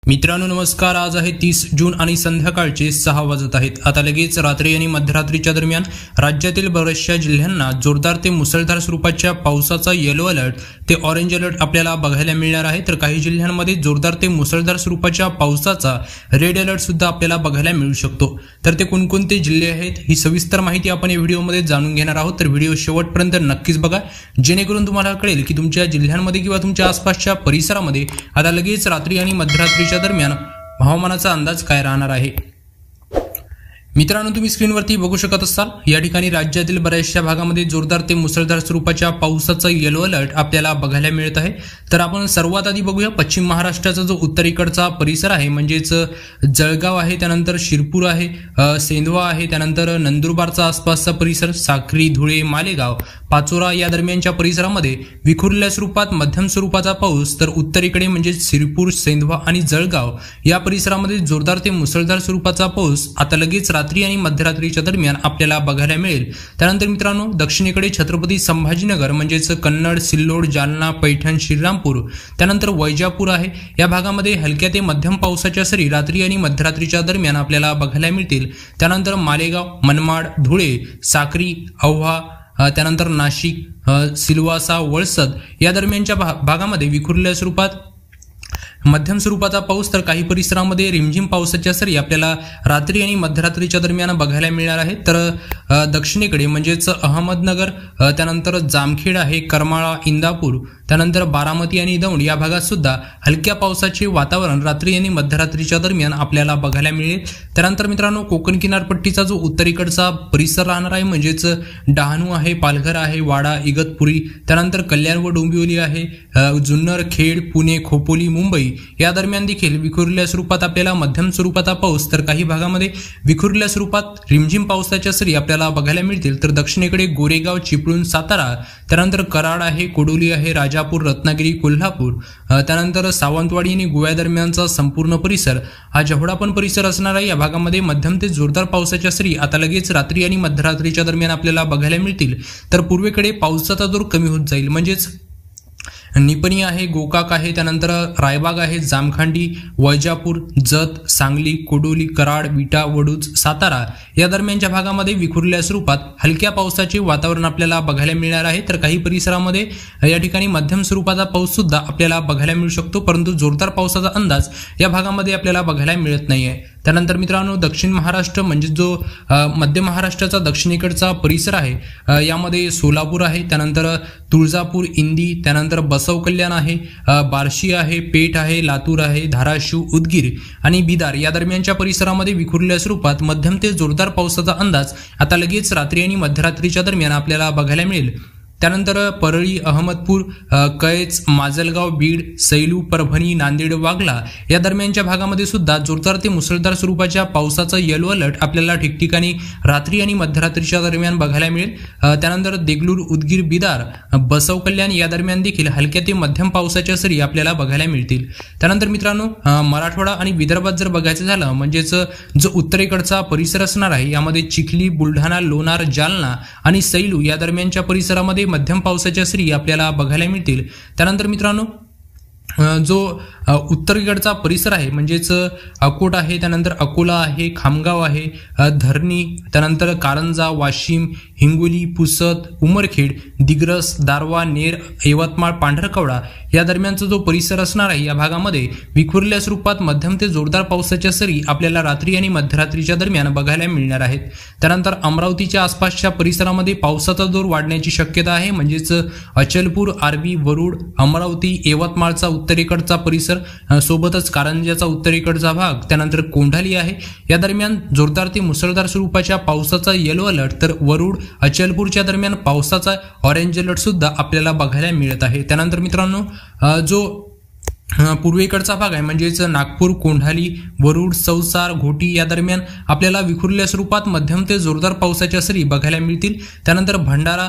मित्रांनो नमस्कार। आज आहे 30 जून आणि संध्याकाळचे 6 वाजत आहेत। आता लगेच रात्री आणि मध्यरात्रीच्या दरम्यान राज्यातील बऱ्याचशा जिल्ह्यांना जोरदार ते मुसळधार स्वरूपाच्या पावसाचा येलो अलर्ट ते ऑरेंज अलर्ट आपल्याला बघायला मिळणार आहे। तर काही जिल्ह्यांमध्ये जोरदार ते मुसळधार स्वरूपाच्या पावसाचा रेड अलर्ट सुद्धा आपल्याला बघायला मिळू शकतो। तर ते कोणकोणते जिल्हे आहेत ही सविस्तर माहिती आपण या व्हिडिओमध्ये जाणून घेणार आहोत। तर व्हिडिओ शेवटपर्यंत नक्कीच बघा, जेणेकरून तुम्हाला कळेल की तुमच्या जिल्ह्यांमध्ये किंवा तुमच्या आसपासच्या परिसरामध्ये आता लगेच रात्री आणि मध्यरात्रीच्या दरम्यान हवामानाचा अंदाज काय राहणार आहे। मित्रांनो तुम्ही स्क्रीनवरती बघू शकत असाल, या ठिकाणी राज्यातील बऱ्याचशा भागामध्ये जोरदार ते मुसळधार स्वरूपाच्या पावसाचा येलो अलर्ट आपल्याला बघायला मिळत आहे। तर आपण सर्वात आधी बघूया पश्चिम महाराष्ट्राचा जो उत्तरेकडचा परिसर आहे, म्हणजेच जळगाव आहे, त्यानंतर शिरपूर आहे, सेंधवा आहे, त्यानंतर नंदुरबारचा आसपासचा परिसर, साक्री, धुळे, मालेगाव, पाचोरा या दरम्यानच्या परिसरामध्ये विखुरलेल्या स्वरूपात मध्यम स्वरूपाचा पाऊस, तर उत्तरेकडे म्हणजे शिरपूर, सेंधवा आणि जळगाव या परिसरामध्ये जोरदार ते मुसळधार स्वरूपाचा पाऊस आता लगेच रात्री आणि मध्यरात्रीच्या दरम्यान आपल्याला बघायला मिळेल। त्यानंतर मित्रांनो दक्षिणेकडे छत्रपती संभाजीनगर म्हणजेच कन्नड, सिल्लोड, जालना, पैठण, श्रीरामपूर, त्यानंतर वैजापूर आहे, या भागामध्ये हलक्या ते मध्यम पावसाच्या सरी रात्री आणि मध्यरात्रीच्या दरम्यान आपल्याला बघायला मिळतील। त्यानंतर मालेगाव, मनमाड, धुळे, साक्री, औहा, त्यानंतर नाशिक, सिल्वासा, वळसद या दरम्यानच्या भागामध्ये विखुरलेल्या स्वरूपात मध्यम स्वरूपाचा पाऊस, तर काही परिसरामध्ये रिमझिम पावसाच्या सरी आपल्याला रात्री आणि मध्यरात्रीच्या दरम्यान बघायला मिळणार आहे। तर दक्षिणेकडे म्हणजेच अहमदनगर, त्यानंतर जामखेड आहे, करमाळा, इंदापूर, त्यानंतर बारामती आणि दौंड या भागात सुद्धा हलक्या पावसाचे वातावरण रात्री आणि मध्यरात्रीच्या दरम्यान आपल्याला बघायला मिळेल। त्यानंतर मित्रांनो कोकण किनारपट्टीचा जो उत्तरेकडचा परिसर राहणार आहे, म्हणजेच डहाणू आहे, पालघर आहे, वाडा, इगतपुरी, त्यानंतर कल्याण व डोंबिवली आहे, जुन्नर, खेड, पुणे, खोपोली, मुंबई या दरम्यान देखील विखुरलेल्या स्वरूपात आपल्याला मध्यम स्वरूपाचा पाऊस, तर काही भागामध्ये विखुरलेल्या स्वरूपात रिमझिम पावसाच्या सरी आपल्याला बघायला मिळतील। तर दक्षिणेकडे गोरेगाव, चिपळूण, सातारा, त्यानंतर कराड आहे, कोडोली आहे, राजापूर, रत्नागिरी, कोल्हापूर, त्यानंतर सावंतवाडी आणि गोव्या दरम्यानचा संपूर्ण परिसर हा जेवढा पण परिसर असणार आहे, या भागामध्ये मध्यम ते जोरदार पावसाच्या सरी आता लगेच रात्री आणि मध्यरात्रीच्या दरम्यान आपल्याला बघायला मिळतील। तर पूर्वेकडे पावसाचा जोर कमी होत जाईल, म्हणजेच निपणी आहे, गोकाक आहे, त्यानंतर रायबाग आहे, जामखांडी, वैजापूर, जत, सांगली, कोडोली, कराड, विटा, वडूज, सातारा या दरम्यानच्या भागामध्ये विखुरलेल्या स्वरूपात हलक्या पावसाचे वातावरण आपल्याला बघायला मिळणार आहे। तर काही परिसरामध्ये या ठिकाणी मध्यम स्वरूपाचा पाऊस सुद्धा आपल्याला बघायला मिळू शकतो, परंतु जोरदार पावसाचा अंदाज या भागामध्ये आपल्याला बघायला मिळत नाहीये। त्यानंतर मित्रांनो दक्षिण महाराष्ट्र म्हणजे जो मध्य महाराष्ट्राचा दक्षिणेकडचा परिसर आहे, यामध्ये सोलापूर आहे, त्यानंतर तुळजापूर, इंदी, त्यानंतर बसव कल्याण आहे, बार्शी आहे, पेठ आहे, लातूर आहे, धाराशिव, उदगीर आणि बिदार या दरम्यानच्या परिसरामध्ये विखुरलेल्या स्वरूपात मध्यम ते जोरदार पावसाचा अंदाज आता लगेच रात्री आणि मध्यरात्रीच्या दरम्यान आपल्याला बघायला मिळेल। त्यानंतर परळी, अहमदपूर, कैच, माजलगाव, बीड, सैलू, परभणी, नांदेड, वागला या दरम्यानच्या भागामध्ये सुद्धा जोरदार ते मुसळधार स्वरूपाच्या पावसाचा येलो अलर्ट आपल्याला ठिकठिकाणी रात्री आणि मध्यरात्रीच्या दरम्यान बघायला मिळेल। त्यानंतर देगलूर, उदगीर, बिदार, बसव कल्याण या दरम्यान देखील हलक्या ते मध्यम पावसाच्या सरी आपल्याला बघायला मिळतील। त्यानंतर मित्रांनो मराठवाडा आणि विदर्भात जर बघायचं झालं, म्हणजेच जो उत्तरेकडचा परिसर असणार आहे, यामध्ये चिखली, बुलढाणा, लोणार, जालना आणि सैलू या दरम्यानच्या परिसरामध्ये मध्यम पावसाच्या सरी आपल्याला बघायला मिळतील। त्यानंतर मित्रांनो जो उत्तरेकडचा परिसर आहे, म्हणजेच अकोट आहे, त्यानंतर अकोला आहे, खामगाव आहे, धरणी, त्यानंतर कारंजा, वाशिम, हिंगोली, पुसद, उमरखेड, दिग्रस, दारवा, नेर, यवतमाळ, पांढरकवडा या दरम्यानचा जो परिसर असणार आहे, या भागामध्ये विखुरलेल्या स्वरूपात मध्यम ते जोरदार पावसाच्या सरी आपल्याला रात्री आणि मध्यरात्रीच्या दरम्यान बघायला मिळणार आहेत। त्यानंतर अमरावतीच्या आसपासच्या परिसरामध्ये पावसाचा जोर वाढण्याची शक्यता आहे, म्हणजेच अचलपूर, आर्वी, वरुड, अमरावती, यवतमाळचा उत्तरेकडचा परिसर, सोबतच कारंजाचा उत्तरेकडचा भाग, त्यानंतर कोंढाली आहे, या दरम्यान जोरदार ते मुसळधार स्वरूपाच्या पावसाचा येलो अलर्ट, तर वरुड, अचलपूरच्या दरम्यान पावसाचा ऑरेंज अलर्ट सुद्धा आपल्याला बघायला मिळत आहे। त्यानंतर मित्रांनो जो पूर्वेकडचा भाग आहे, म्हणजेच नागपूर, कोंढाली, वरुड, चौसार, घोटी या दरम्यान आपल्याला विखुरलेल्या स्वरूपात मध्यम ते जोरदार पावसाच्या सरी बघायला मिळतील। त्यानंतर भंडारा,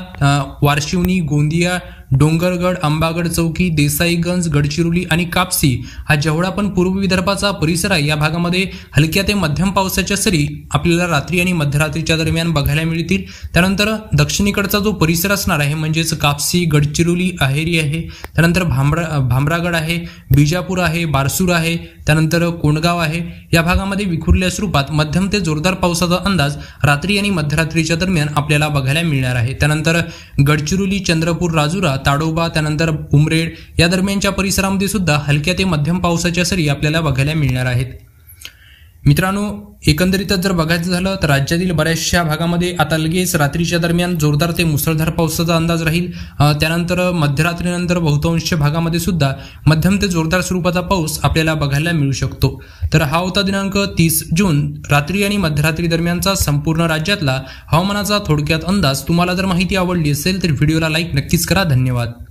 वारशिवनी, गोंदिया, डोंगरगड, अंबागड चौकी, देसाईगंज, गडचिरोली आणि कापसी हा जेवढा पण पूर्व विदर्भाचा परिसर आहे या भागामध्ये हलक्या ते मध्यम पावसाच्या सरी आपल्याला रात्री आणि मध्यरात्रीच्या दरम्यान बघायला मिळतील। त्यानंतर दक्षिणेकडचा जो परिसर असणार आहे म्हणजेच कापसी, गडचिरोली, अहेरी आहे, त्यानंतर भामरागड आहे, बिजापूर आहे, बारसूर आहे, त्यानंतर कोंडगाव आहे, या भागामध्ये विखुरलेल्या स्वरूपात मध्यम ते जोरदार पावसाचा अंदाज रात्री आणि मध्यरात्रीच्या दरम्यान आपल्याला बघायला मिळणार आहे। त्यानंतर गडचिरोली, चंद्रपूर, राजुरा, ताडोबा, त्यानंतर उमरेड या दरम्यानच्या परिसरामध्ये सुद्धा हलक्या ते मध्यम पावसाच्या सरी आपल्याला बघायला मिळणार आहेत। मित्रांनो, एकंदरीतच जर बघायचं झालं तर राज्यातील बऱ्याचशा भागामध्ये आता लगेच रात्रीच्या दरम्यान जोरदार ते मुसळधार पावसाचा अंदाज राहील। त्यानंतर मध्यरात्रीनंतर बहुतांश भागामध्ये सुद्धा मध्यम ते जोरदार स्वरूपाचा पाऊस आपल्याला बघायला मिळू शकतो। तर हा होता दिनांक 30 जून रात्री आणि मध्यरात्री दरम्यानचा संपूर्ण राज्यातला हवामानाचा थोडक्यात अंदाज। तुम्हाला जर माहिती आवडली असेल तर व्हिडिओला लाईक नक्कीच करा। धन्यवाद।